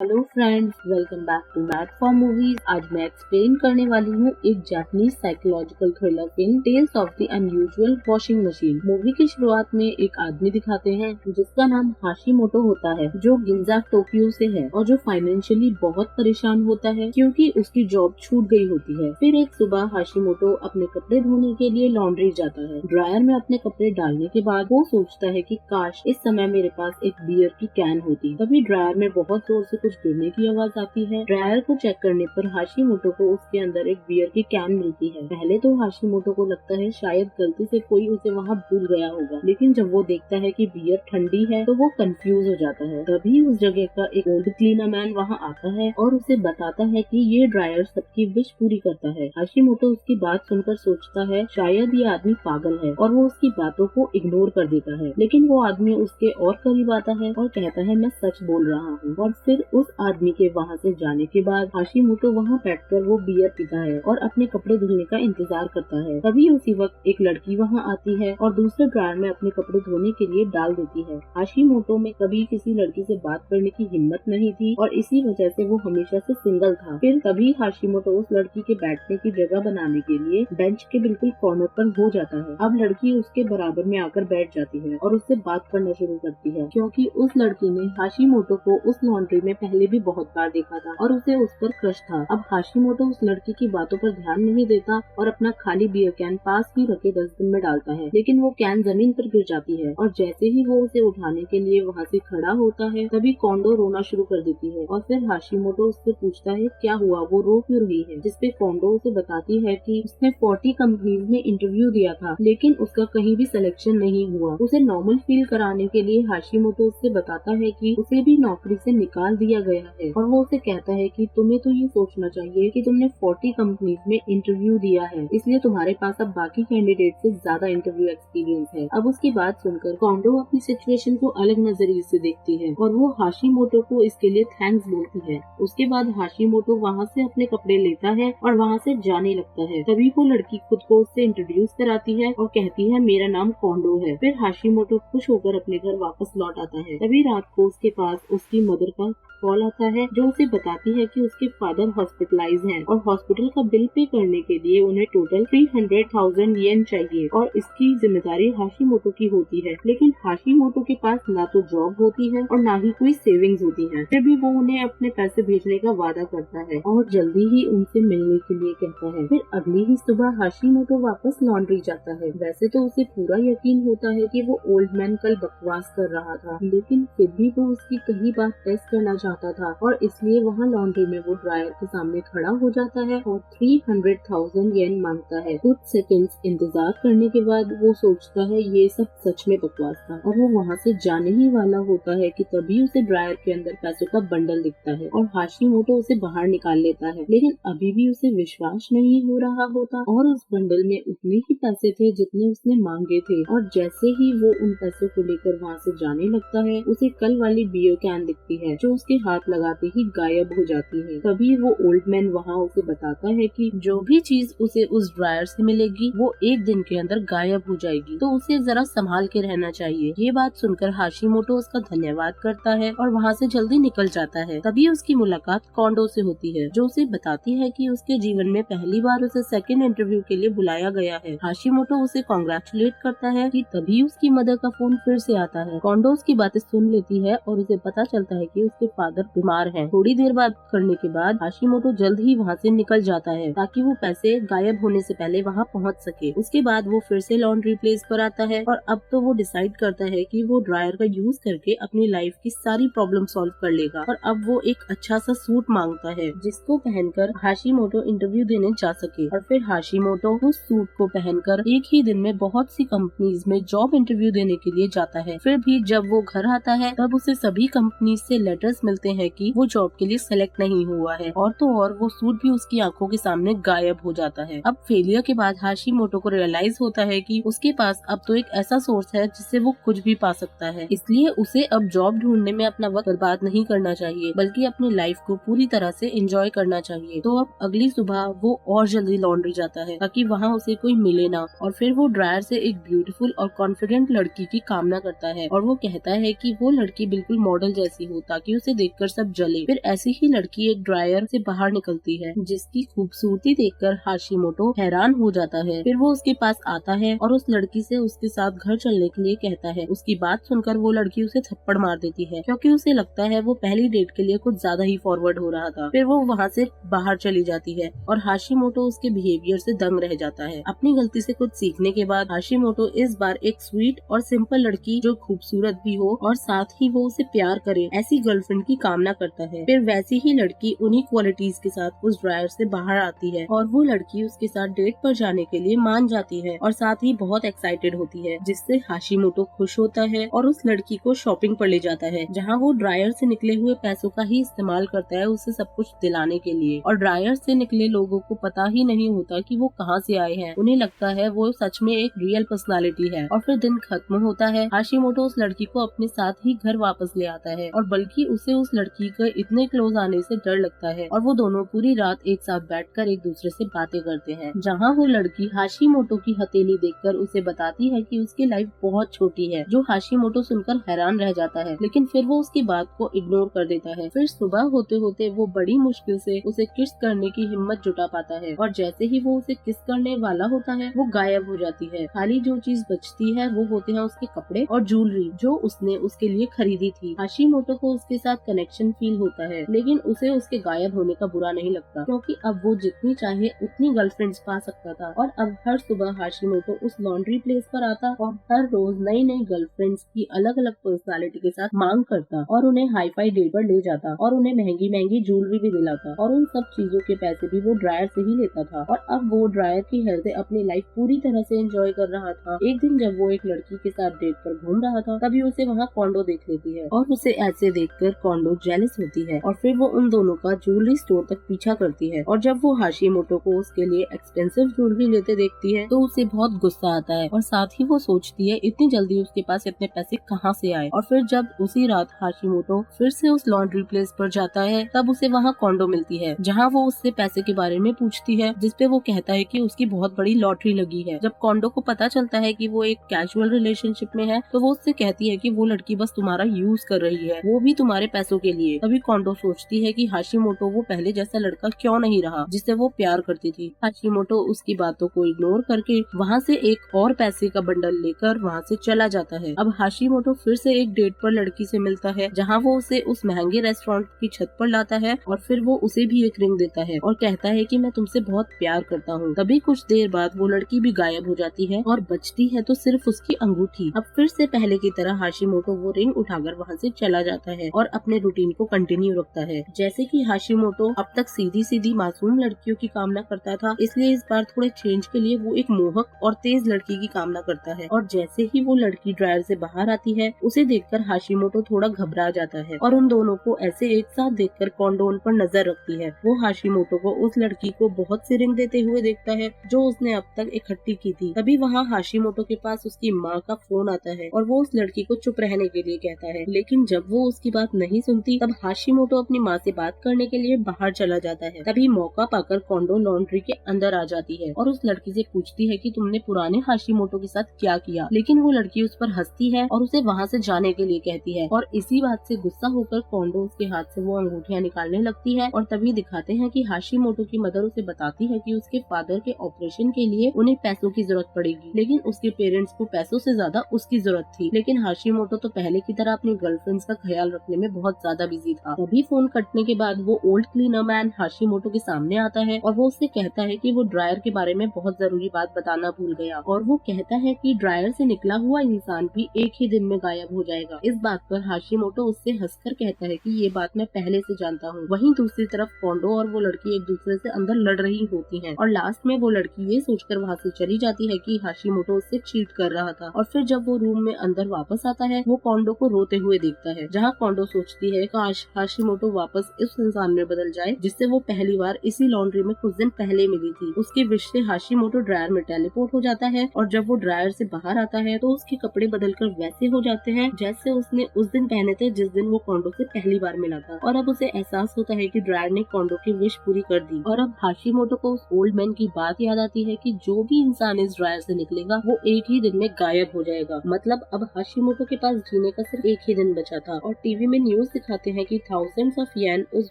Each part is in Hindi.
Hello friends, welcome back to mad for movies. आज मैं एक्सप्लेन करने वाली हूँ एक Japanese psychological thriller film tales of the unusual washing machine. Movie की शुरुआत में एक आदमी दिखाते हैं जिसका नाम हाशिमोटो होता है, जो गिंजा टोक्यो से है और जो फाइनेंशियली बहुत परेशान होता है क्योंकि उसकी जॉब छूट गई होती है। फिर एक सुबह हाशिमोटो अपने कपड़े धोने के लिए लॉन्ड्री जाता है। ड्रायर में अपने कपड़े डालने के बाद वो सोचता है कि काश इस समय मेरे पास एक बियर की कैन होती। तभी ड्रायर में बहुत जोर से कुछ गिरने की आवाज आती है। ड्रायर को चेक करने पर हाशिमोटो को उसके अंदर एक बियर की कैन मिलती है। पहले तो हाशिमोटो को लगता है शायद गलती से कोई उसे वहाँ भूल गया होगा, लेकिन जब वो देखता है कि बियर ठंडी है तो वो कंफ्यूज हो जाता है। तभी उस जगह का एक ओल्ड क्लीनर मैन वहाँ आता है और उसे बताता है कि ये ड्रायर सबकी विश पूरी करता है। हाशिमोटो उसकी बात सुनकर सोचता है शायद ये आदमी पागल है और वो उसकी बातों को इग्नोर कर देता है, लेकिन वो आदमी उसके और करीब आता है और कहता है मैं सच बोल रहा हूँ। और फिर उस आदमी के वहाँ से जाने के बाद हाशिमोटो वहाँ बैठकर वो बियर पीता है और अपने कपड़े धुलने का इंतजार करता है। तभी उसी वक्त एक लड़की वहाँ आती है और दूसरे ड्रायर में अपने कपड़े धोने के लिए डाल देती है। हाशिमोटो में कभी किसी लड़की से बात करने की हिम्मत नहीं थी और इसी वजह से वो हमेशा से सिंगल था। फिर तभी हाशिमोटो उस लड़की के बैठने की जगह बनाने के लिए बेंच के बिल्कुल कॉर्नर पर हो जाता है। अब लड़की उसके बराबर में आकर बैठ जाती है और उससे बात करना शुरू करती है, क्योंकि उस लड़की ने हाशिमोटो को उस लॉन्ड्री में पहले भी बहुत बार देखा था और उसे उस पर क्रश था। अब हाशिमोटो उस लड़की की बातों पर ध्यान नहीं देता और अपना खाली बियर कैन पास ही रखे डस्टबिन में डालता है, लेकिन वो कैन जमीन पर गिर जाती है और जैसे ही वो उसे उठाने के लिए वहाँ से खड़ा होता है तभी कोंडो रोना शुरू कर देती है। और फिर हाशिमोटो उससे पूछता है क्या हुआ, वो रो क्यों रही है, जिसपे कोंडो उसे बताती है कि उसने 40 कंपनीज में इंटरव्यू दिया था लेकिन उसका कहीं भी सिलेक्शन नहीं हुआ। उसे नॉर्मल फील कराने के लिए हाशिमोटो उससे बताता है कि उसे भी नौकरी से निकाल दिया गया है और वो उसे कहता है कि तुम्हें तो ये सोचना चाहिए कि तुमने 40 कंपनीज में इंटरव्यू दिया है, इसलिए तुम्हारे पास अब बाकी कैंडिडेट से ज्यादा इंटरव्यू एक्सपीरियंस है। अब उसकी बात सुनकर कोंडो अपनी सिचुएशन को अलग नजरिए से देखती है और वो हाशिमोटो को इसके लिए थैंक्स बोलती है। उसके बाद हाशिमोटो वहाँ से अपने कपड़े लेता है और वहाँ से जाने लगता है। तभी वो लड़की खुद को उससे इंट्रोड्यूस कराती है और कहती है मेरा नाम कोंडो है। फिर हाशिमोटो खुश होकर अपने घर वापस लौट आता है। तभी रात को उसके पास उसकी मदर का कॉल आता है जो उसे बताती है कि उसके फादर हॉस्पिटलाइज हैं और हॉस्पिटल का बिल पे करने के लिए उन्हें टोटल 300,000 येन चाहिए और इसकी जिम्मेदारी हाशिमोटो की होती है। लेकिन हाशिमोटो के पास ना तो जॉब होती है और ना ही कोई सेविंग्स होती है, फिर भी वो उन्हें अपने पैसे भेजने का वादा करता है और जल्दी ही उनसे मिलने के लिए कहता है। फिर अगली ही सुबह हाशिमोटो वापस लॉन्ड्री जाता है। वैसे तो उसे पूरा यकीन होता है कि वो ओल्ड मैन कल बकवास कर रहा था, लेकिन फिर भी वो उसकी कई बार टेस्ट करना चाहता था और इसलिए वहाँ लॉन्ड्री में वो ड्रायर के सामने खड़ा हो जाता है और 300,000 येन मांगता है। कुछ सेकंड्स इंतजार करने के बाद वो सोचता है ये सब सच में बकवास था और वो वहाँ से जाने ही वाला होता है कि तभी उसे ड्रायर के अंदर पैसों का बंडल दिखता है और हाशिमोटो उसे बाहर निकाल लेता है, लेकिन अभी भी उसे विश्वास नहीं हो रहा होता और उस बंडल में उतने ही पैसे थे जितने उसने मांगे थे। और जैसे ही वो उन पैसों को लेकर वहाँ से जाने लगता है उसे कल वाली बियर कैन दिखती है जो उसके हाथ लगाते ही गायब हो जाती है। तभी वो ओल्ड मैन वहाँ उसे बताता है कि जो भी चीज उसे उस ड्रायर से मिलेगी वो एक दिन के अंदर गायब हो जाएगी, तो उसे जरा संभाल के रहना चाहिए। ये बात सुनकर हाशिमोटो उसका धन्यवाद करता है और वहाँ से जल्दी निकल जाता है। तभी उसकी मुलाकात कोंडो से होती है जो उसे बताती है कि उसके जीवन में पहली बार उसे सेकंड इंटरव्यू के लिए बुलाया गया है। हाशिमोटो उसे कांग्रेचुलेट करता है कि तभी उसकी मदर का फोन फिर से आता है। कोंडो उसकी बातें सुन लेती है और उसे पता चलता है कि उसके फादर बीमार हैं। थोड़ी देर बात करने के बाद हाशिमोटो जल्द ही वहाँ से निकल जाता है ताकि वो पैसे गायब होने से पहले वहाँ पहुँच सके। उसके बाद वो फिर से लॉन्ड्री प्लेस पर आता है और अब तो वो डिसाइड करता है कि वो ड्रायर का यूज करके अपनी लाइफ की सारी प्रॉब्लम सॉल्व कर लेगा और अब वो एक अच्छा सा सूट मांगता है जिसको पहनकर हाशिमोटो इंटरव्यू देने जा सके। और फिर हाशिमोटो उस सूट को पहनकर एक ही दिन में बहुत सी कंपनीज में जॉब इंटरव्यू देने के लिए जाता है। फिर भी जब वो घर आता है तब उसे सभी कंपनीज से लेटर्स मिलते हैं कि वो जॉब के लिए सेलेक्ट नहीं हुआ है और तो और वो सूट भी उसकी आंखों के सामने गायब हो जाता है। अब फेलियर के बाद हाशिमोटो को रियलाइज होता है कि उसके पास अब तो एक ऐसा सोर्स है जिससे वो कुछ भी पा सकता है, इसलिए उसे अब जॉब ढूंढने में अपना वक्त बर्बाद नहीं करना चाहिए बल्कि अपनी लाइफ को पूरी तरह से एंजॉय करना चाहिए। तो अब अगली सुबह वो और जल्दी लॉन्ड्री जाता है ताकि वहाँ उसे कोई मिले ना और फिर वो ड्रायर से एक ब्यूटीफुल और कॉन्फिडेंट लड़की की कामना करता है और वो कहता है कि वो लड़की बिल्कुल मॉडल जैसी हो ताकि उसे देखकर सब जले। फिर ऐसी ही लड़की एक ड्रायर से बाहर निकलती है जिसकी खूबसूरती देखकर हाशिमोटो हैरान हो जाता है। फिर वो उसके पास आता है और उस लड़की से उसके साथ घर चलने के लिए कहता है। उसकी बात सुनकर वो लड़की उसे थप्पड़ मार देती है क्योंकि उसे लगता है वो पहली डेट के लिए कुछ ज्यादा ही फॉरवर्ड हो रहा था। फिर वो वहाँ से बाहर चली जाती है और हाशिमोटो उसके बिहेवियर से दंग रह जाता है। अपनी गलती से कुछ सीखने के बाद हाशिमोटो इस बार एक स्वीट और सिंपल लड़की जो खूबसूरत भी हो और साथ ही वो उसे प्यार करे ऐसी गर्लफ्रेंड की कामना करता है। फिर वैसी ही लड़की उन्हीं क्वालिटीज के साथ उस ड्रायर से बाहर आती है और वो लड़की उसके साथ डेट पर जाने के लिए मान जाती है और साथ ही बहुत एक्साइटेड होती है, जिससे हाशिमोटो खुश होता है और उस लड़की को शॉपिंग पर ले जाता है जहाँ वो ड्रायर से निकले हुए पैसों का ही इस्तेमाल करता है उसे सब कुछ दिलाने के लिए। और ड्रायर से निकले लोगों को पता ही नहीं होता कि वो कहाँ से आए हैं, उन्हें लगता है वो सच में एक रियल पर्सनालिटी है। और फिर दिन खत्म होता है। हाशिमोटो उस लड़की को अपने साथ ही घर वापस ले आता है और बल्कि उसे उस लड़की के इतने क्लोज आने से डर लगता है और वो दोनों पूरी रात एक साथ बैठकर एक दूसरे से बातें करते हैं। जहाँ वो लड़की हाशिमोटो की हथेली देखकर उसे बताती है कि उसकी लाइफ बहुत छोटी है, जो हाशिमोटो सुनकर हैरान रह जाता है, लेकिन फिर वो उसकी बात को इग्नोर कर देता है। फिर सुबह होते होते वो बड़ी मुश्किल से उसे किस करने की हिम्मत जुटा पाता है और जैसे ही वो उसे किस करने वाला होता है वो गायब हो जाती है। खाली जो चीज बचती है वो होते हैं उसके कपड़े और ज्वेलरी जो उसने उसके लिए खरीदी थी। हाशिमोटो को उसके साथ कनेक्शन फील होता है, लेकिन उसे उसके गायब होने का बुरा नहीं लगता क्योंकि अब वो जितनी चाहे उतनी गर्लफ्रेंड्स पा सकता था। और अब हर सुबह हाशिमोटो उस लॉन्ड्री प्लेस पर आता और हर रोज नई नई गर्लफ्रेंड्स की अलग अलग पर्सनालिटी के साथ मांग करता और उन्हें हाई फाई डेट पर ले जाता और उन्हें महंगी महंगी ज्वेलरी भी दिलाता और उन सब चीजों के पैसे भी वो ड्रायर से ही लेता था। और अब वो ड्रायर की हेल्प से अपनी लाइफ पूरी तरह से एंजॉय कर रहा था। एक दिन जब वो एक लड़की के साथ डेट पर घूम रहा था तभी उसे वहाँ कोंडो देख लेती है और उसे ऐसे देखकर कोंडो जेलस होती है और फिर वो उन दोनों का ज्वेलरी स्टोर तक पीछा करती है। और जब वो हाशिमोटो को उसके लिए एक्सपेंसिव ज्वेलरी लेते देखती है तो उसे बहुत गुस्सा आता है और साथ ही वो सोचती है इतनी जल्दी उसके पास इतने पैसे कहाँ से आए। और फिर जब उसी रात हाशिमोटो फिर से उस लॉन्ड्री प्लेस पर जाता है तब उसे वहाँ कोंडो मिलती है जहाँ वो उससे पैसे के बारे में पूछती है, जिसपे वो कहता है कि उसकी बहुत बड़ी लॉटरी लगी है। जब कोंडो को पता चलता है कि वो एक कैजुअल रिलेशनशिप में है तो वो उससे कहती है कि वो लड़की बस तुम्हारा यूज कर रही है, वो भी तुम्हारे पैसों के लिए। तभी कोंडो सोचती है कि हाशिमोटो वो पहले जैसा लड़का क्यों नहीं रहा जिससे वो प्यार करती थी। हाशिमोटो उसकी बातों को इग्नोर करके वहाँ से एक और पैसे का बंडल लेकर वहाँ से चला जाता है। अब हाशिमोटो फिर से एक डेट पर लड़की से मिलता है जहाँ वो उसे उस महंगे रेस्टोरेंट की छत पर लाता है और फिर वो उसे भी एक रिंग देता है और कहता है कि मैं तुमसे बहुत प्यार करता हूँ। तभी कुछ देर बाद वो लड़की भी गायब हो जाती है और बचती है तो सिर्फ उसकी अंगूठी। अब फिर से पहले की तरह हाशिमोटो वो रिंग उठाकर वहाँ से चला जाता है और अपने रूटीन को कंटिन्यू रखता है। जैसे कि हाशिमोटो अब तक सीधी सीधी मासूम लड़कियों की कामना करता था, इसलिए इस बार थोड़े चेंज के लिए वो एक मोहक और तेज लड़की की कामना करता है। और जैसे ही वो लड़की ड्रायर से बाहर आती है उसे देखकर हाशिमोटो थोड़ा घबरा जाता है और उन दोनों को ऐसे एक साथ देखकर कोंडो उन पर नजर रखती है। वो हाशिमोटो को उस लड़की को बहुत सी रिंग देते हुए देखता है जो उसने अब तक इकट्ठी की थी। तभी वहाँ हाशिमोटो के पास उसकी माँ का फोन आता है और वो उस लड़की को चुप रहने के लिए कहता है, लेकिन जब वो उसकी बात नहीं सुनती तब हाशिमोटो अपनी माँ से बात करने के लिए बाहर चला जाता है। तभी मौका पाकर कोंडो लॉन्ड्री के अंदर आ जाती है और उस लड़की से पूछती है कि तुमने पुराने हाशिमोटो के साथ क्या किया, लेकिन वो लड़की उस पर हंसती है और उसे वहाँ से जाने के लिए कहती है। और इसी बात से गुस्सा होकर कोंडो उसके हाथ से वो अंगूठियाँ निकालने लगती है और तभी दिखाते हैं कि हाशिमोटो की मदर उसे बताती है कि उसके फादर के ऑपरेशन के लिए उन्हें पैसों की जरूरत पड़ेगी, लेकिन उसके पेरेंट्स को पैसों से ज्यादा उसकी जरूरत थी। लेकिन हाशिमोटो तो पहले की तरह अपनी गर्लफ्रेंड्स का ख्याल रखने में बहुत ज्यादा बिजी था। तभी फोन कटने के बाद वो ओल्ड क्लीनर मैन हाशिमोटो के सामने आता है और वो उससे कहता है कि वो ड्रायर के बारे में बहुत जरूरी बात बताना भूल गया और वो कहता है कि ड्रायर से निकला हुआ इंसान भी एक ही दिन में गायब हो जाएगा। इस बात पर हाशिमोटो उससे हंसकर कहता है कि ये बात मैं पहले से जानता हूँ। वहीं दूसरी तरफ कोंडो और वो लड़की एक दूसरे से अंदर लड़ रही होती हैं और लास्ट में वो लड़की ये सोचकर वहाँ से चली जाती है कि हाशिमोटो उससे चीट कर रहा था। और फिर जब वो रूम में अंदर वापस आता है वो कोंडो को रोते हुए देखता है, जहाँ कोंडो सोचती है काश हाशिमोटो वापस इस इंसान में बदल जाए जिससे वो पहली बार इसी लॉन्ड्री में कुछ दिन पहले मिली थी। उसके विश से हाशिमोटो ड्रायर में टेलीपोर्ट हो जाता है और जब वो ड्रायर से बाहर आता है तो उसके कपड़े बदलकर वैसे हो जाते हैं जैसे उसने उस दिन पहने थे जिस दिन वो कोंडो से पहली बार मिला था। और अब उसे एहसास होता है कि ड्रायर ने कोंडो की विश पूरी कर दी। और अब हाशिमोटो को उस ओल्ड मैन की बात याद आती है कि जो भी इंसान इस ड्रायर से निकलेगा वो एक ही दिन में गायब हो जाएगा। मतलब अब हाशिमोटो के पास जीने का सिर्फ एक ही दिन बचा था। और टीवी में न्यूज सोर्स दिखाते हैं कि थाउजेंड्स ऑफ येन उस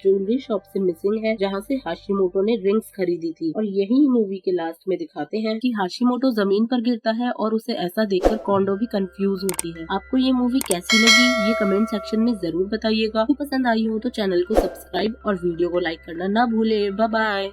ज्वेलरी शॉप से मिसिंग है जहाँ से हाशिमोटो ने रिंग्स खरीदी थी। और यही मूवी के लास्ट में दिखाते हैं कि हाशिमोटो जमीन पर गिरता है और उसे ऐसा देखकर कोंडो भी कंफ्यूज होती है। आपको ये मूवी कैसी लगी ये कमेंट सेक्शन में जरूर बताइएगा। पसंद आई हो तो चैनल को सब्सक्राइब और वीडियो को लाइक करना ना भूले। Bye bye.